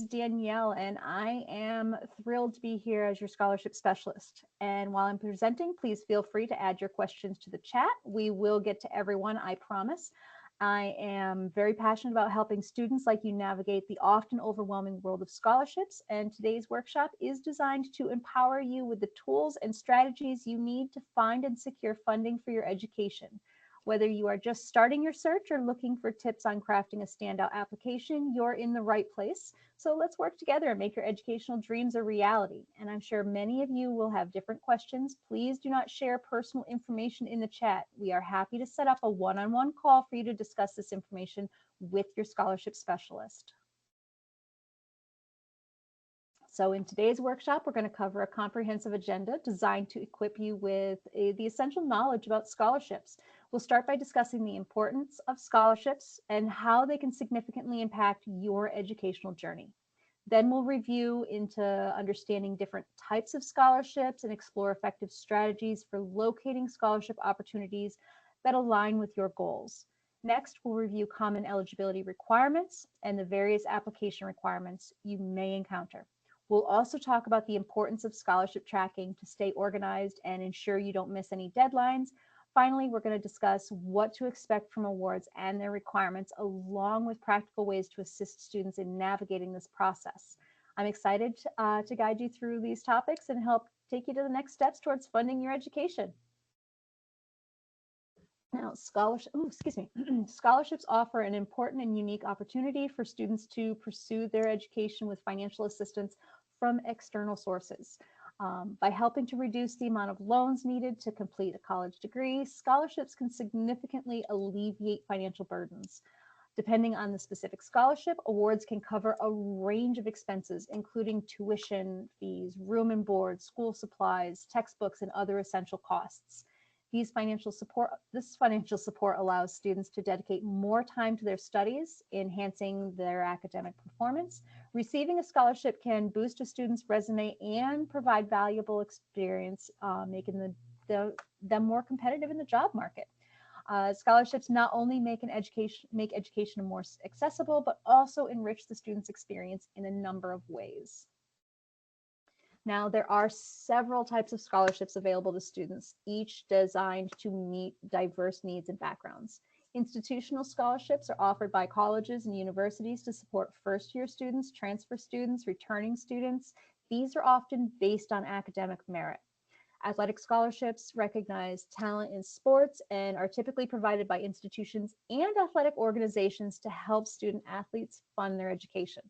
Danielle, and I am thrilled to be here as your scholarship specialist. And while I'm presenting, please feel free to add your questions to the chat. We will get to everyone, I promise. I am very passionate about helping students like you navigate the often overwhelming world of scholarships, and today's workshop is designed to empower you with the tools and strategies you need to find and secure funding for your education. Whether you are just starting your search or looking for tips on crafting a standout application, you're in the right place. So let's work together and make your educational dreams a reality. And I'm sure many of you will have different questions. Please do not share personal information in the chat. We are happy to set up a one-on-one call for you to discuss this information with your scholarship specialist. So in today's workshop, we're going to cover a comprehensive agenda designed to equip you with the essential knowledge about scholarships. We'll start by discussing the importance of scholarships and how they can significantly impact your educational journey. Then we'll review into understanding different types of scholarships and explore effective strategies for locating scholarship opportunities that align with your goals. Next, we'll review common eligibility requirements and the various application requirements you may encounter. We'll also talk about the importance of scholarship tracking to stay organized and ensure you don't miss any deadlines. Finally, we're going to discuss what to expect from awards and their requirements, along with practical ways to assist students in navigating this process. I'm excited to guide you through these topics and help take you to the next steps towards funding your education. Now, scholarships offer an important and unique opportunity for students to pursue their education with financial assistance from external sources. By helping to reduce the amount of loans needed to complete a college degree, scholarships can significantly alleviate financial burdens. Depending on the specific scholarship, awards can cover a range of expenses, including tuition fees, room and board, school supplies, textbooks, and other essential costs. This financial support allows students to dedicate more time to their studies, enhancing their academic performance. Receiving a scholarship can boost a student's resume and provide valuable experience, making them more competitive in the job market. Scholarships not only make education more accessible, but also enrich the student's experience in a number of ways. Now, there are several types of scholarships available to students, each designed to meet diverse needs and backgrounds. Institutional scholarships are offered by colleges and universities to support first-year students, transfer students, returning students. These are often based on academic merit. Athletic scholarships recognize talent in sports and are typically provided by institutions and athletic organizations to help student athletes fund their education.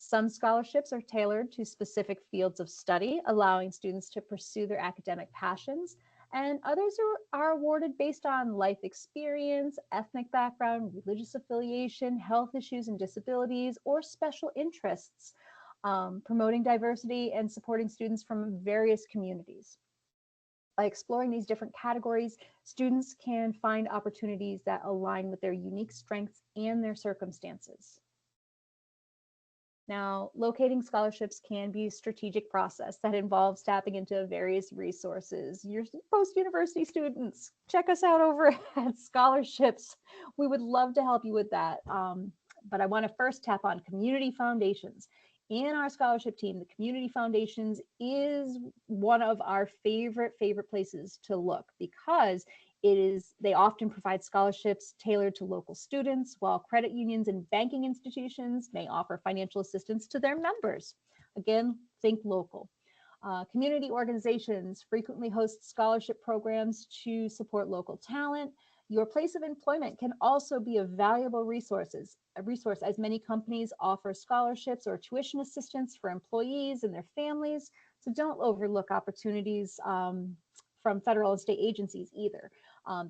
Some scholarships are tailored to specific fields of study, allowing students to pursue their academic passions, and others are awarded based on life experience, ethnic background, religious affiliation, health issues and disabilities, or special interests, promoting diversity and supporting students from various communities. By exploring these different categories, students can find opportunities that align with their unique strengths and their circumstances. Now, locating scholarships can be a strategic process that involves tapping into various resources. Your post-university students, check us out over at Scholarships. We would love to help you with that. But I want to first tap on community foundations. In our scholarship team, the community foundations is one of our favorite places to look because they often provide scholarships tailored to local students, while credit unions and banking institutions may offer financial assistance to their members. Again, think local. Community organizations frequently host scholarship programs to support local talent. Your place of employment can also be a valuable resource as many companies offer scholarships or tuition assistance for employees and their families. So don't overlook opportunities from federal and state agencies either.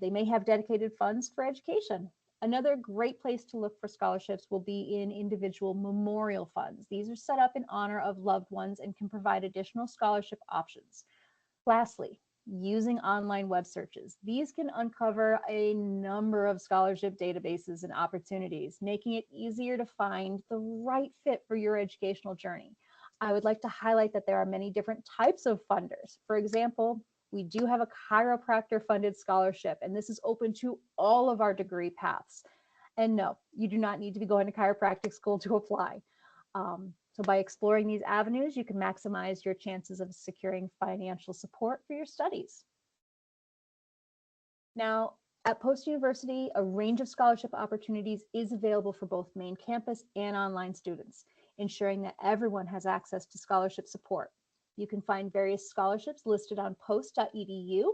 They may have dedicated funds for education. Another great place to look for scholarships will be in individual memorial funds. These are set up in honor of loved ones and can provide additional scholarship options. Lastly, using online web searches. These can uncover a number of scholarship databases and opportunities, making it easier to find the right fit for your educational journey. I would like to highlight that there are many different types of funders. For example, we do have a chiropractor funded scholarship, and this is open to all of our degree paths. And no, you do not need to be going to chiropractic school to apply. So So by exploring these avenues, you can maximize your chances of securing financial support for your studies. Now, at Post University, a range of scholarship opportunities is available for both main campus and online students, ensuring that everyone has access to scholarship support. You can find various scholarships listed on post.edu,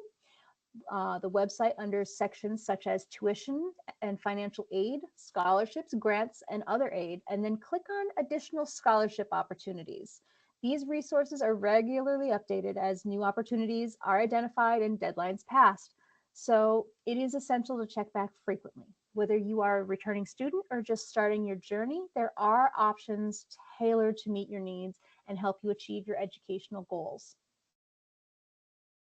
the website, under sections such as tuition and financial aid, scholarships, grants, and other aid, and then click on additional scholarship opportunities. These resources are regularly updated as new opportunities are identified and deadlines passed. So it is essential to check back frequently. Whether you are a returning student or just starting your journey, there are options tailored to meet your needs and help you achieve your educational goals.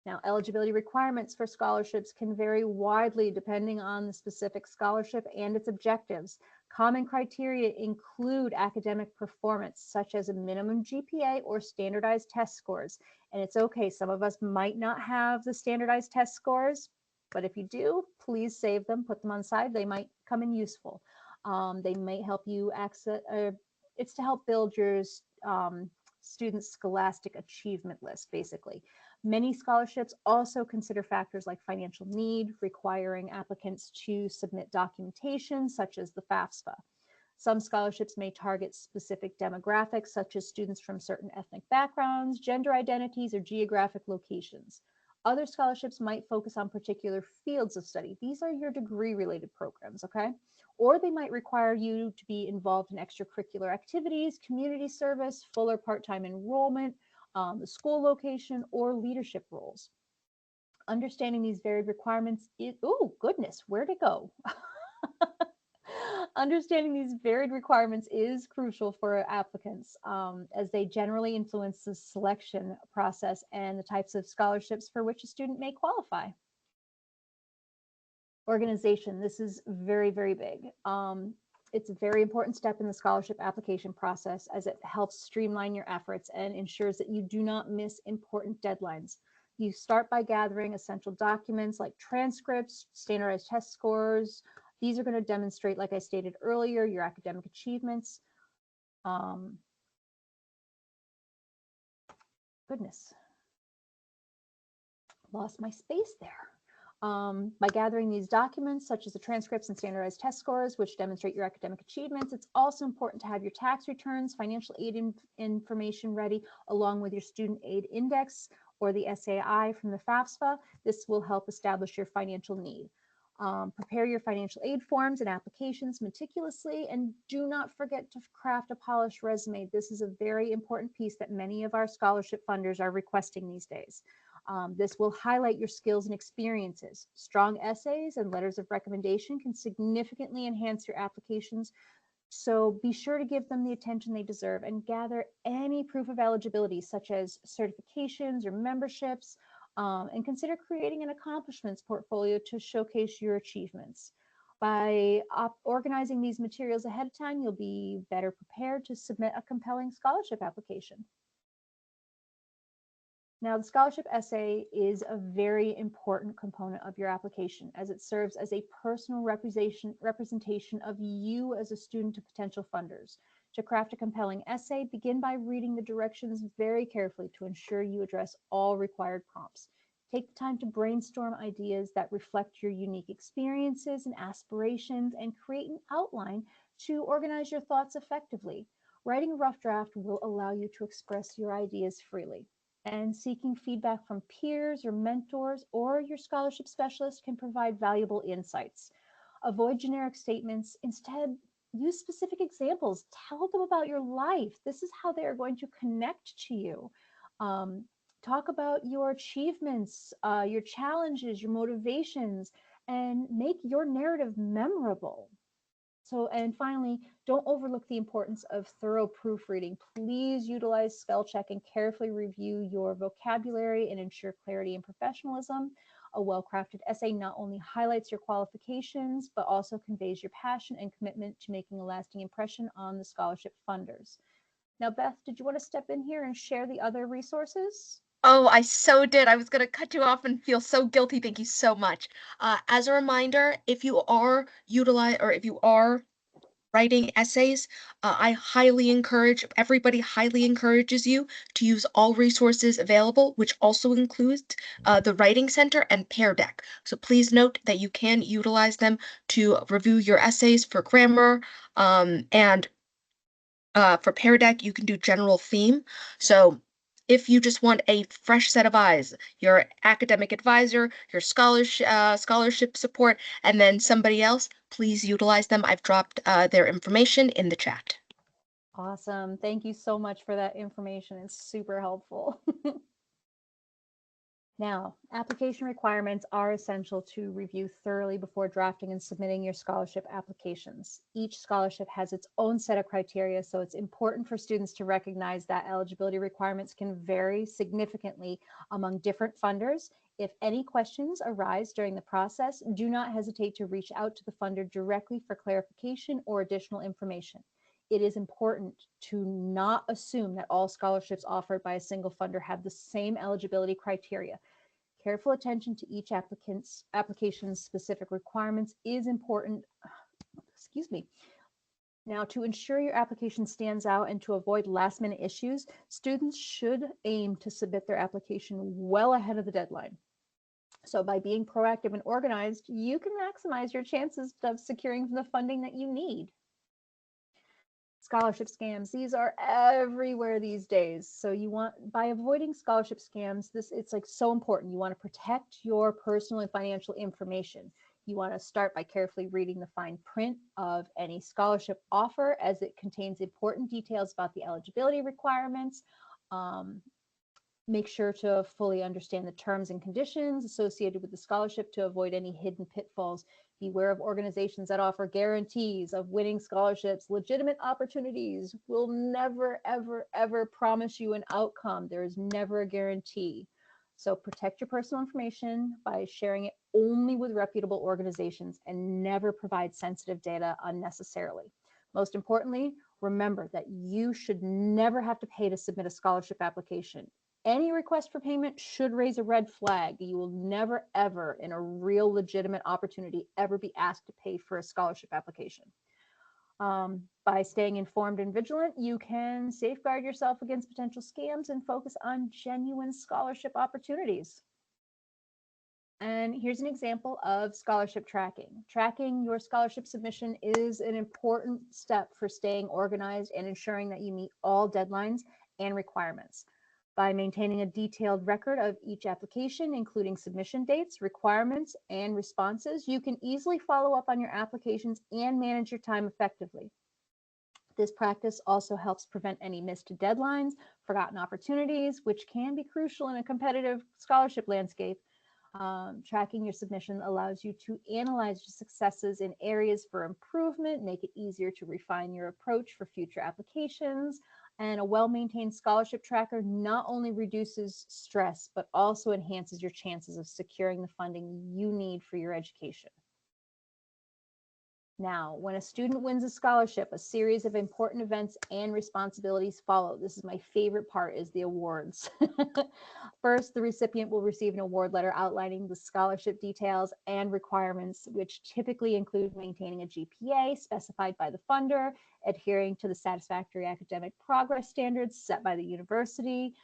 Now, eligibility requirements for scholarships can vary widely depending on the specific scholarship and its objectives. Common criteria include academic performance, such as a minimum GPA or standardized test scores. And it's okay, some of us might not have the standardized test scores, but if you do, please save them, put them on the side. They might come in useful. They might help you access, it's to help build your students' scholastic achievement list, basically. Many scholarships also consider factors like financial need, requiring applicants to submit documentation, such as the FAFSA. Some scholarships may target specific demographics, such as students from certain ethnic backgrounds, gender identities, or geographic locations. Other scholarships might focus on particular fields of study. These are your degree-related programs, okay? Or they might require you to be involved in extracurricular activities, community service, full or part-time enrollment, the school location, or leadership roles. Understanding these varied requirements is, oh goodness, where'd it go? Understanding these varied requirements is crucial for applicants, as they generally influence the selection process and the types of scholarships for which a student may qualify. Organization, this is very, very big. It's a very important step in the scholarship application process, as it helps streamline your efforts and ensures that you do not miss important deadlines. You start by gathering essential documents like transcripts, standardized test scores. These are going to demonstrate, like I stated earlier, your academic achievements. Goodness, lost my space there. By gathering these documents, such as the transcripts and standardized test scores, which demonstrate your academic achievements, it's also important to have your tax returns, financial aid information ready, along with your student aid index or the SAI from the FAFSA. This will help establish your financial need. Prepare your financial aid forms and applications meticulously, and do not forget to craft a polished resume. This is a very important piece that many of our scholarship funders are requesting these days. This will highlight your skills and experiences. Strong essays and letters of recommendation can significantly enhance your applications, so be sure to give them the attention they deserve, and gather any proof of eligibility, such as certifications or memberships, and consider creating an accomplishments portfolio to showcase your achievements. By organizing these materials ahead of time, you'll be better prepared to submit a compelling scholarship application. Now, the scholarship essay is a very important component of your application, as it serves as a personal representation of you as a student to potential funders. To craft a compelling essay, begin by reading the directions very carefully to ensure you address all required prompts. Take the time to brainstorm ideas that reflect your unique experiences and aspirations, and create an outline to organize your thoughts effectively. Writing a rough draft will allow you to express your ideas freely. And seeking feedback from peers or mentors or your scholarship specialist can provide valuable insights. Avoid generic statements. Instead, use specific examples. Tell them about your life. This is how they are going to connect to you. Talk about your achievements, your challenges, your motivations, and make your narrative memorable. So, and finally, don't overlook the importance of thorough proofreading. Please utilize spell check and carefully review your vocabulary and ensure clarity and professionalism. A well-crafted essay not only highlights your qualifications, but also conveys your passion and commitment to making a lasting impression on the scholarship funders. Now, Beth, did you want to step in here and share the other resources? Oh, I so did. I was going to cut you off and feel so guilty. Thank you so much. As a reminder, if you are writing essays, everybody highly encourages you to use all resources available, which also includes the Writing Center and Pear Deck. So please note that you can utilize them to review your essays for grammar, and for Pear Deck, you can do general theme. So if you just want a fresh set of eyes, your academic advisor, your scholarship support, and then somebody else, please utilize them. I've dropped their information in the chat. Awesome. Thank you so much for that information. It's super helpful. Now, application requirements are essential to review thoroughly before drafting and submitting your scholarship applications. Each scholarship has its own set of criteria, so it's important for students to recognize that eligibility requirements can vary significantly among different funders. If any questions arise during the process, do not hesitate to reach out to the funder directly for clarification or additional information. It is important to not assume that all scholarships offered by a single funder have the same eligibility criteria. Careful attention to each application's specific requirements is important. Excuse me. Now, to ensure your application stands out and to avoid last-minute issues, students should aim to submit their application well ahead of the deadline. So by being proactive and organized, you can maximize your chances of securing the funding that you need. Scholarship scams, these are everywhere these days. So by avoiding scholarship scams, it's like so important. You want to protect your personal and financial information. You want to start by carefully reading the fine print of any scholarship offer, as it contains important details about the eligibility requirements. Make sure to fully understand the terms and conditions associated with the scholarship to avoid any hidden pitfalls. Beware of organizations that offer guarantees of winning scholarships. Legitimate opportunities will never, ever, ever promise you an outcome. There is never a guarantee. So protect your personal information by sharing it only with reputable organizations, and never provide sensitive data unnecessarily. Most importantly, remember that you should never have to pay to submit a scholarship application. Any request for payment should raise a red flag. You will never, ever, in a real legitimate opportunity, ever be asked to pay for a scholarship application. By staying informed and vigilant, you can safeguard yourself against potential scams and focus on genuine scholarship opportunities. And here's an example of scholarship tracking. Tracking your scholarship submission is an important step for staying organized and ensuring that you meet all deadlines and requirements. By maintaining a detailed record of each application, including submission dates, requirements, and responses, you can easily follow up on your applications and manage your time effectively. This practice also helps prevent any missed deadlines, forgotten opportunities, which can be crucial in a competitive scholarship landscape. Tracking your submission allows you to analyze your successes in areas for improvement, make it easier to refine your approach for future applications. And a well-maintained scholarship tracker not only reduces stress, but also enhances your chances of securing the funding you need for your education. Now, when a student wins a scholarship, a series of important events and responsibilities follow. This is my favorite part, is the awards. First, the recipient will receive an award letter outlining the scholarship details and requirements, which typically include maintaining a GPA specified by the funder, adhering to the satisfactory academic progress standards set by the university.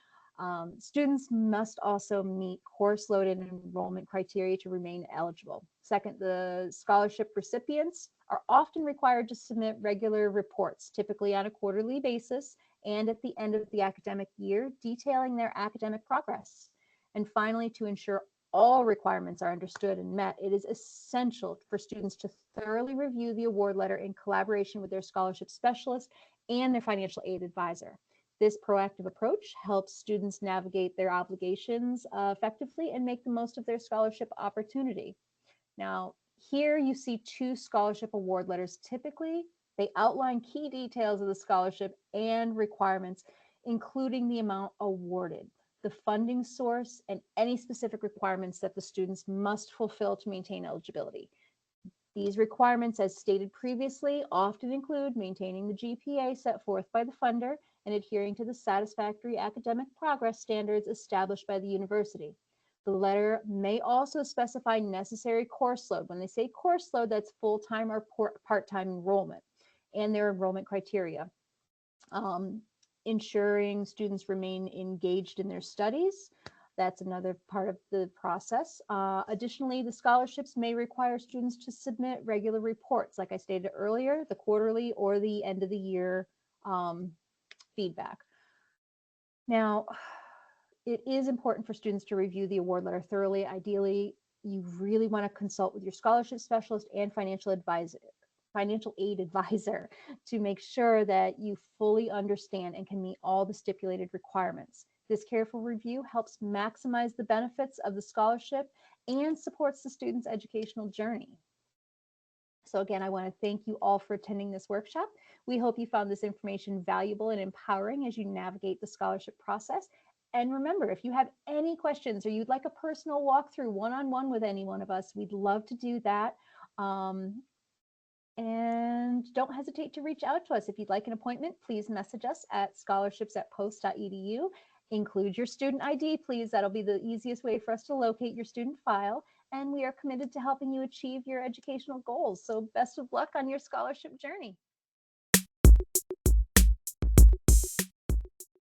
Students must also meet course load and enrollment criteria to remain eligible. Second, the scholarship recipients are often required to submit regular reports, typically on a quarterly basis and at the end of the academic year, detailing their academic progress. And finally, to ensure all requirements are understood and met, it is essential for students to thoroughly review the award letter in collaboration with their scholarship specialist and their financial aid advisor. This proactive approach helps students navigate their obligations effectively and make the most of their scholarship opportunity. Now, here you see two scholarship award letters. Typically, they outline key details of the scholarship and requirements, including the amount awarded, the funding source, and any specific requirements that the students must fulfill to maintain eligibility. These requirements, as stated previously, often include maintaining the GPA set forth by the funder and adhering to the satisfactory academic progress standards established by the university. The letter may also specify necessary course load. When they say course load, that's full-time or part-time enrollment. and their enrollment criteria. Ensuring students remain engaged in their studies. That's another part of the process. Additionally, the scholarships may require students to submit regular reports, like I stated earlier, the quarterly or the end of the year feedback. Now, it is important for students to review the award letter thoroughly. Ideally, you really want to consult with your scholarship specialist and financial aid advisor to make sure that you fully understand and can meet all the stipulated requirements. This careful review helps maximize the benefits of the scholarship and supports the student's educational journey. So again, I want to thank you all for attending this workshop. We hope you found this information valuable and empowering as you navigate the scholarship process. And remember, if you have any questions or you'd like a personal walkthrough one-on-one with any one of us, we'd love to do that. And don't hesitate to reach out to us. If you'd like an appointment, please message us at scholarships@post.edu. Include your student ID, please. That'll be the easiest way for us to locate your student file. And we are committed to helping you achieve your educational goals. So best of luck on your scholarship journey.